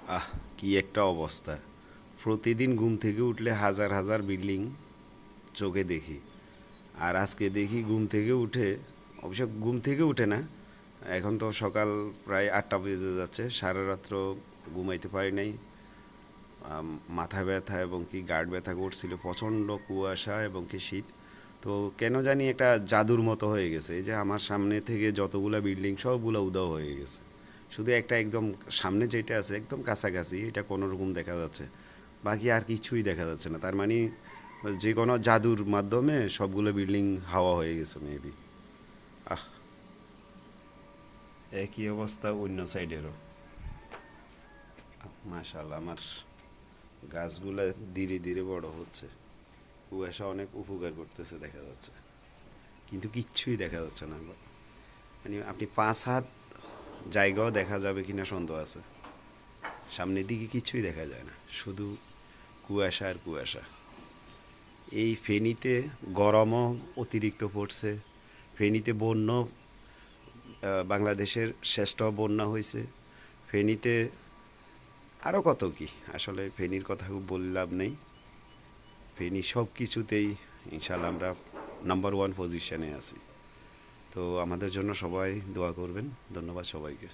আহ, কি একটা অবস্থা! প্রতিদিন ঘুম থেকে উঠলে হাজার হাজার বিল্ডিং চোখে দেখি। আর আজকে দেখি ঘুম থেকে উঠে, অবশ্য ঘুম থেকে উঠে না, এখন তো সকাল প্রায় 8টা বেজে যাচ্ছে, সারা রাত্র ঘুমাইতে পারি নাই। মাথা ব্যথা এবং কি গাঁট ব্যথা করছিল, প্রচণ্ড কুয়াশা এবং কি শীত। তো কেন জানি একটা জাদুর মতো হয়ে গেছে, এই যে আমার সামনে থেকে যতগুলা বিল্ডিং সবগুলো উধাও হয়ে গেছে। শুধু একটা একদম সামনে যেটা আছে একদম কাছাকাছি, এটা কোনো রকম দেখা যাচ্ছে, বাকি আর কিছুই দেখা যাচ্ছে না। তার মানে যে কোনো জাদুর মাধ্যমে সবগুলো বিল্ডিং হাওয়া হয়ে গেছে মেবি। আহ, একই অবস্থা অন্য সাইডেরও। মাশাআল্লাহ, আমার গাছগুলা ধীরে ধীরে বড় হচ্ছে, কুয়াশা অনেক উপকার করতেছে দেখা যাচ্ছে, কিন্তু কিচ্ছুই দেখা যাচ্ছে না। মানে আপনি 5 হাত জায়গাও দেখা যাবে কিনা সন্দেহ আছে। সামনের দিকে কিছুই দেখা যায় না, শুধু কুয়াশা আর কুয়াশা। এই ফেনীতে গরমও অতিরিক্ত পড়ছে। ফেনীতে বন্যা, বাংলাদেশের শ্রেষ্ঠ বন্যা হয়েছে ফেনীতে। আরও কত কি, আসলে ফেনীর কথা বললাম নেই। ফেনী সব কিছুতেই ইনশাল্লাহ আমরা নাম্বার 1 পজিশনে আছি। তো আমাদের জন্য সবাই দোয়া করবেন। ধন্যবাদ সবাইকে।